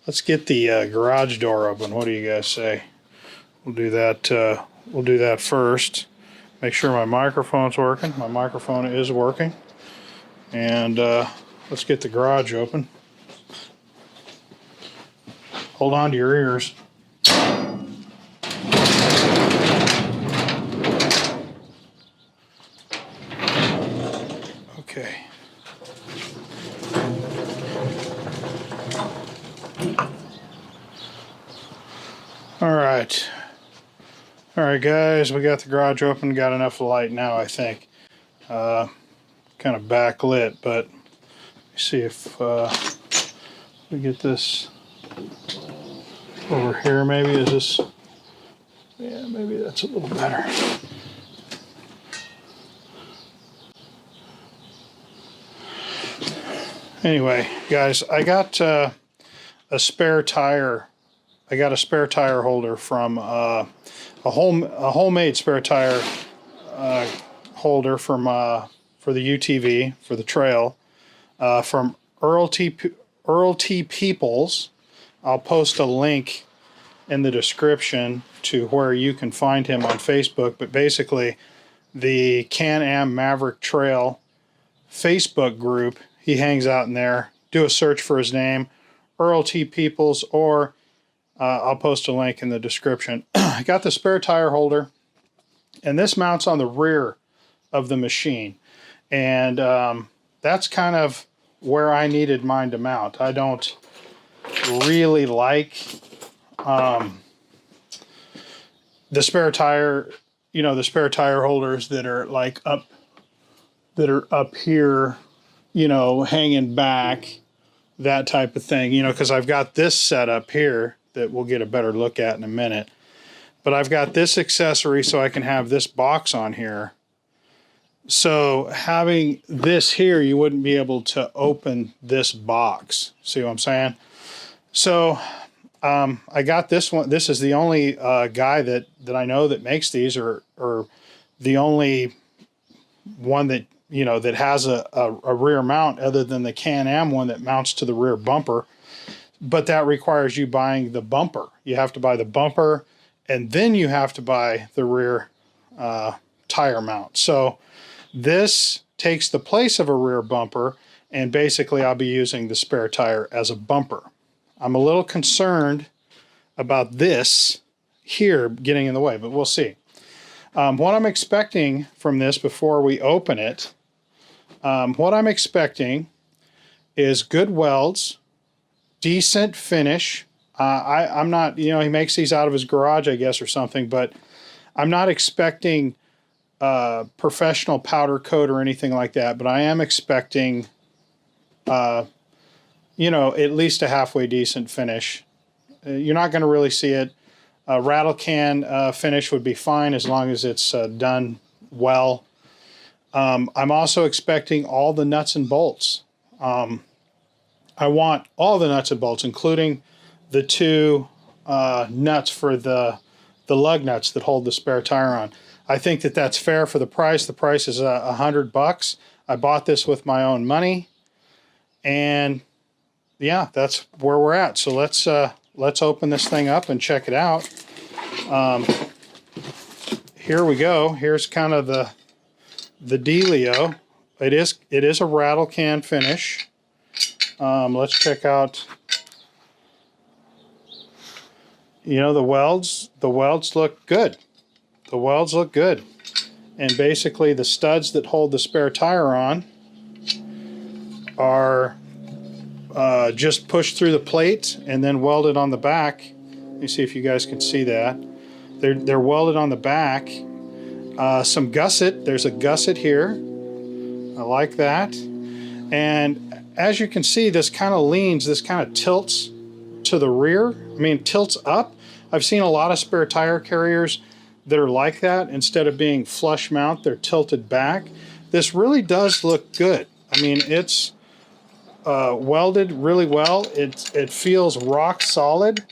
let's get the garage door open. What do you guys say? We'll do that. We'll do that first. Make sure my microphone's working. My microphone is working. And let's get the garage open. Hold on to your ears. Okay. All right, guys, we got the garage open. Got enough light now, I think. Kind of backlit, but let's see if we get this over here. Maybe is this? Yeah, maybe that's a little better. Anyway, guys, I got a spare tire. I got a spare tire holder from a homemade spare tire holder from for the UTV for the trail from Earl T Peeples. I'll post a link in the description to where you can find him on Facebook. But basically, the Can-Am Maverick Trail Facebook group, he hangs out in there. Do a search for his name, Earl T Peeples, or I'll post a link in the description. I got the spare tire holder, and this mounts on the rear of the machine. And that's kind of where I needed mine to mount. I don't really like the spare tire, the spare tire holders that are like up here, hanging back, that type of thing, because I've got this set up here that we'll get a better look at in a minute. But I've got this accessory so I can have this box on here. So having this here, you wouldn't be able to open this box. See what I'm saying? So I got this one. This is the only guy that I know that makes these, or the only one that that has a rear mount other than the Can-Am one that mounts to the rear bumper. But that requires you buying the bumper. You have to buy the bumper, and then you have to buy the rear tire mount. So this takes the place of a rear bumper, and basically I'll be using the spare tire as a bumper. I'm a little concerned about this here getting in the way, but we'll see. What I'm expecting from this before we open it, what I'm expecting is good welds, decent finish. I'm not, he makes these out of his garage, I guess, or something, but I'm not expecting professional powder coat or anything like that, but I am expecting, at least a halfway decent finish. You're not going to really see it. A rattle can finish would be fine as long as it's done well. I'm also expecting all the nuts and bolts. I want all the nuts and bolts, including the two nuts for the lug nuts that hold the spare tire on. I think that that's fair for the price. The price is $100. I bought this with my own money, and yeah, that's where we're at. So let's open this thing up and check it out. Here we go. Here's kind of the dealio. It is a rattle can finish. Let's check out. The welds look good. The welds look good. And basically the studs that hold the spare tire on are just pushed through the plate and then welded on the back. Let me see if you guys can see that. They're welded on the back. Some gusset. There's a gusset here. I like that. And as you can see, this kind of leans, this kind of tilts to the rear. Tilts up. I've seen a lot of spare tire carriers that are like that. Instead of being flush mount, they're tilted back. This really does look good. It's welded really well. It feels rock solid.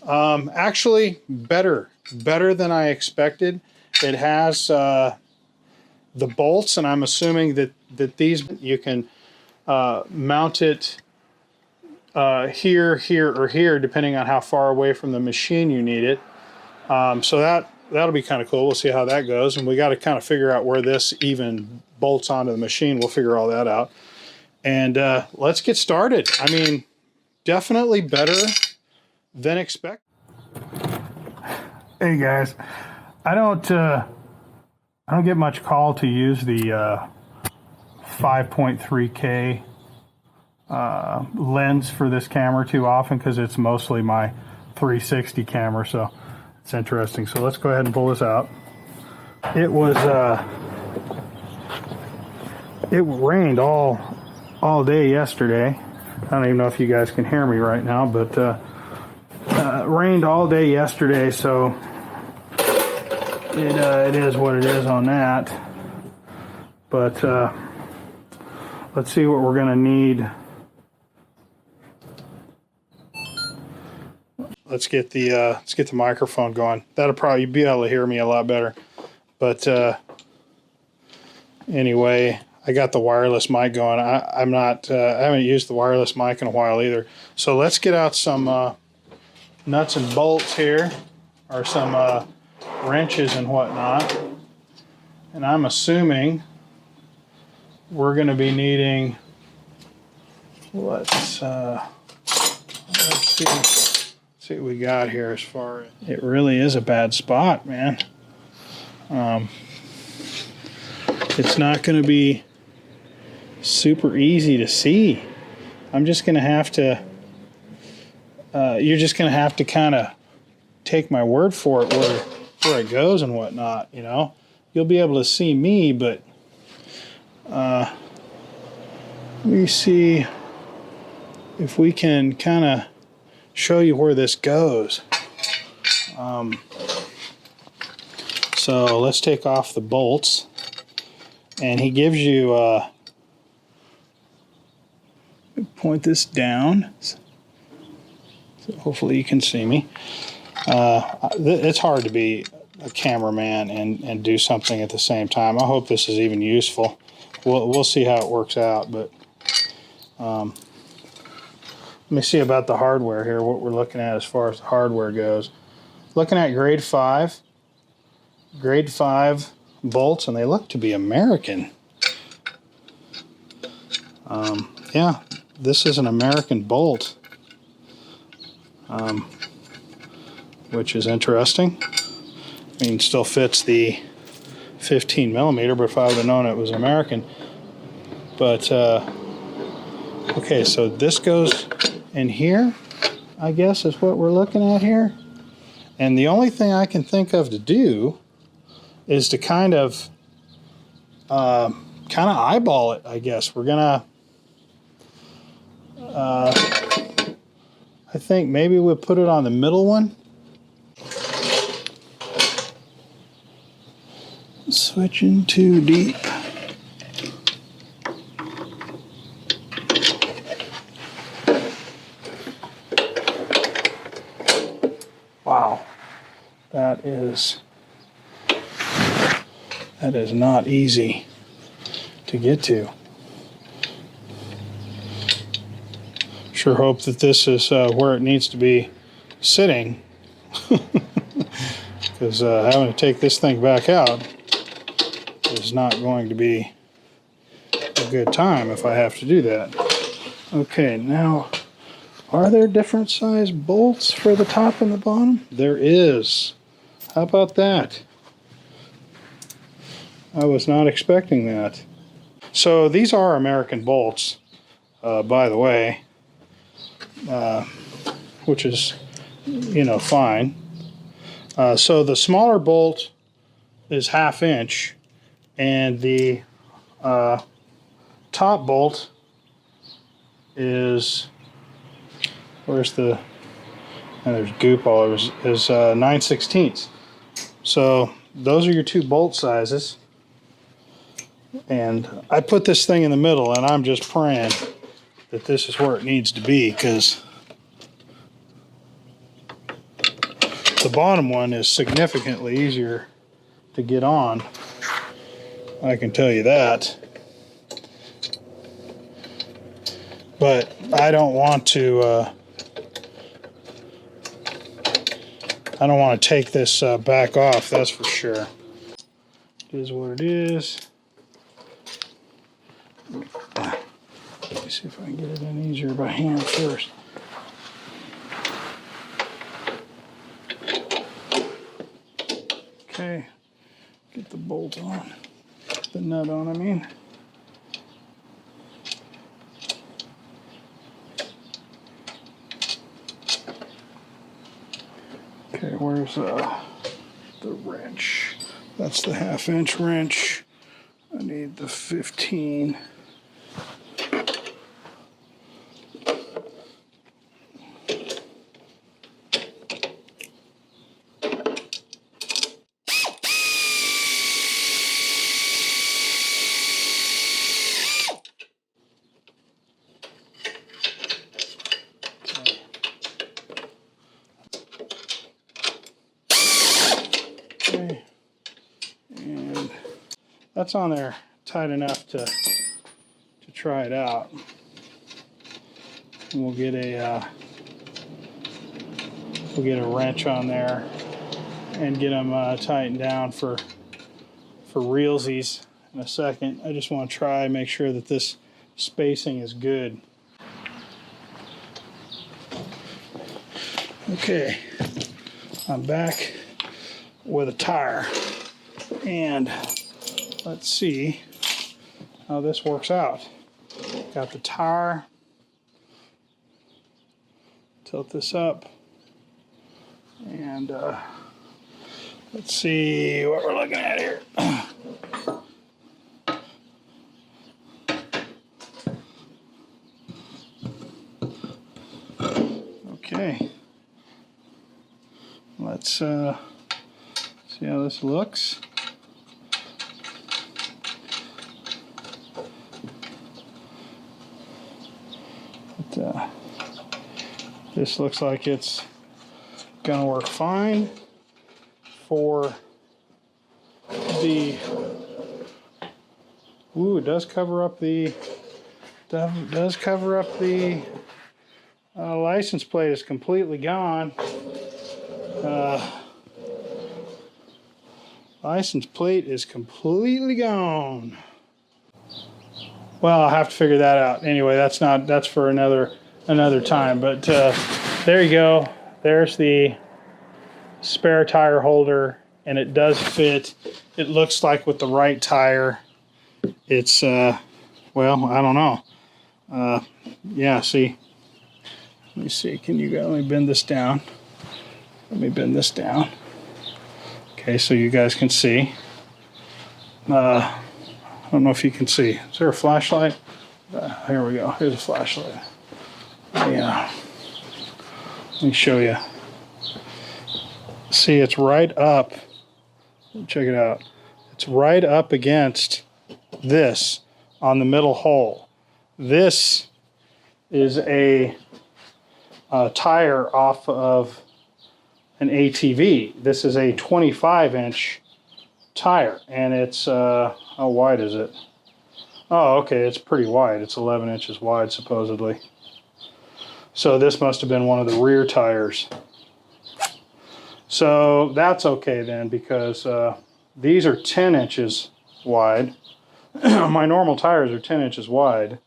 Actually, better than I expected. It has the bolts, and I'm assuming that these you can mount it here, here, or here, depending on how far away from the machine you need it. So that'll be kind of cool. We'll see how that goes, and we got to kind of figure out where this even bolts onto the machine. We'll figure all that out, and let's get started. I mean, definitely better than expected. Hey guys, I don't get much call to use the 5.3K lens for this camera too often, because it's mostly my 360 camera, so it's interesting. So let's go ahead and pull this out. It was it rained all day yesterday. I don't even know if you guys can hear me right now, but it rained all day yesterday, so it is what it is on that. But let's see what we're gonna need. Let's get the microphone going. That'll probably be able to hear me a lot better. But anyway, I got the wireless mic going. I haven't used the wireless mic in a while either. So let's get out some nuts and bolts here, or some wrenches and whatnot. And I'm assuming we're going to be needing, let's see what we got here. As far as it really is a bad spot, man. It's not going to be super easy to see. I'm just going to have to you're just going to have to kind of take my word for it where it goes and whatnot, you know. You'll be able to see me, but let me see if we can kind of show you where this goes. So let's take off the bolts, and he gives you point this down, so hopefully you can see me. It's hard to be a cameraman and do something at the same time. I hope this is even useful. We'll see how it works out, but let me see about the hardware here, what we're looking at as far as the hardware goes. Looking at grade 5 bolts, and they look to be American. Yeah, this is an American bolt, which is interesting. I mean, still fits the 15 millimeter, but if I would have known it was American. But okay, so this goes in here, I guess is what we're looking at here. And the only thing I can think of to do is to kind of eyeball it, I guess. We're gonna I think maybe we'll put it on the middle one. Switching too deep. Wow, that is not easy to get to. Sure hope that this is where it needs to be sitting, because having to take this thing back out is not going to be a good time if I have to do that. Okay, now, are there different size bolts for the top and the bottom? There is. How about that? I was not expecting that. So these are American bolts, by the way, which is, you know, fine. So the smaller bolt is 1/2 inch, and the top bolt is, where's the, and there's goop all over, is 9/16. So those are your two bolt sizes. And I put this thing in the middle, and I'm just praying that this is where it needs to be, because the bottom one is significantly easier to get on. I can tell you that. but I don't want to take this back off, that's for sure. It is what it is. Let me see if I can get it in easier by hand first. Okay, get the bolt on, the nut on, I mean. Okay, where's the wrench? That's the 1/2-inch wrench. I need the 15. Okay. And that's on there tight enough to try it out. And we'll get a wrench on there and get them tightened down for realsies in a second. I just want to try and make sure that this spacing is good. Okay, I'm back with a tire, and let's see how this works out. Got the tire, tilt this up, and let's see what we're looking at here. Okay, let's see how this looks. But, this looks like it's gonna work fine for the. Ooh, it does cover up the. License plate is completely gone. License plate is completely gone. Well, I'll have to figure that out. Anyway, that's for another time. But there you go. There's the spare tire holder, and it does fit. It looks like with the right tire, it's well, I don't know. Yeah, see. Let me see. Let me bend this down. Let me bend this down. Okay, so you guys can see. I don't know if you can see. Is there a flashlight? Here we go. Here's a flashlight. Yeah. Let me show you. See, it's right up. Check it out. It's right up against this on the middle hole. This is a tire off of an ATV. This is a 25-inch tire, and it's how wide is it? Oh, okay, it's pretty wide. It's 11 inches wide supposedly. So this must have been one of the rear tires. So that's okay then, because these are 10 inches wide. My normal tires are 10 inches wide,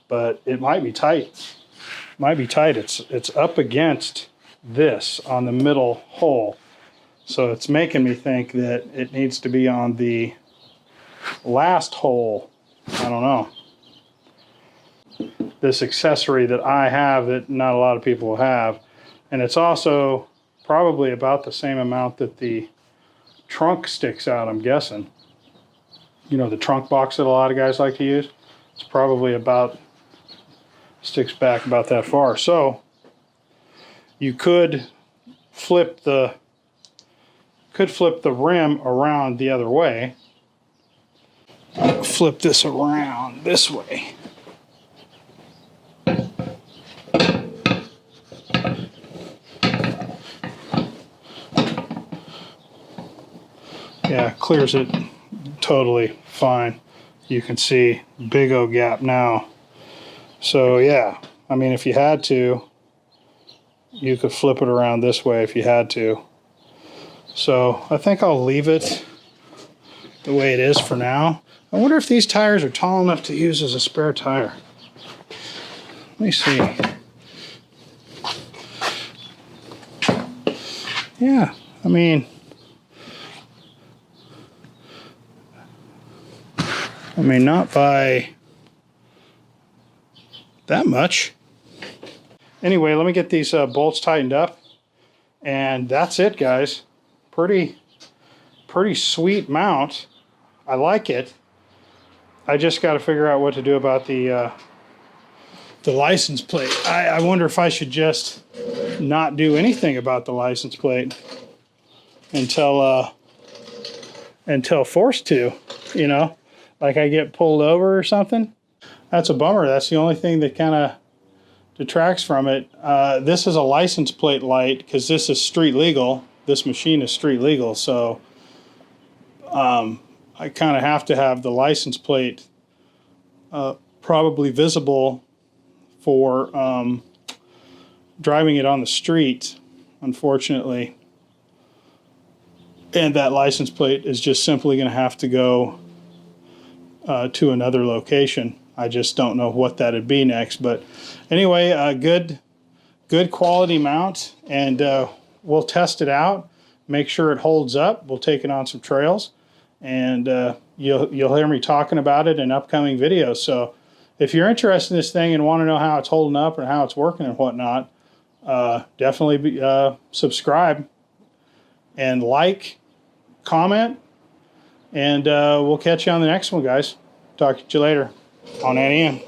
but it might be tight. Might be tight. It's up against this on the middle hole, so it's making me think that it needs to be on the last hole. I don't know. This accessory that I have that not a lot of people have, and it's also probably about the same amount that the trunk sticks out, I'm guessing. You know, the trunk box that a lot of guys like to use, it's probably about, sticks back about that far. So you could flip the rim around the other way. Flip this around this way. Yeah, clears it totally fine. You can see big old gap now. So yeah, I mean, if you had to, you could flip it around this way if you had to. So I think I'll leave it the way it is for now. I wonder if these tires are tall enough to use as a spare tire. Let me see. Yeah, I mean, not by that much. Anyway, let me get these bolts tightened up, and that's it, guys. Pretty sweet mount. I like it. I just got to figure out what to do about the license plate. I wonder if I should just not do anything about the license plate until forced to, you know, like I get pulled over or something. That's a bummer. That's the only thing that kind of detracts from it. This is a license plate light because this is street legal. This machine is street legal, so I kind of have to have the license plate probably visible for driving it on the street, unfortunately. And that license plate is just simply going to have to go to another location. I just don't know what that'd be next. But anyway, good quality mount, and we'll test it out, make sure it holds up. We'll take it on some trails, and you'll hear me talking about it in upcoming videos. So if you're interested in this thing and want to know how it's holding up and how it's working and whatnot, definitely subscribe and like, comment, and we'll catch you on the next one, guys. Talk to you later. On that end.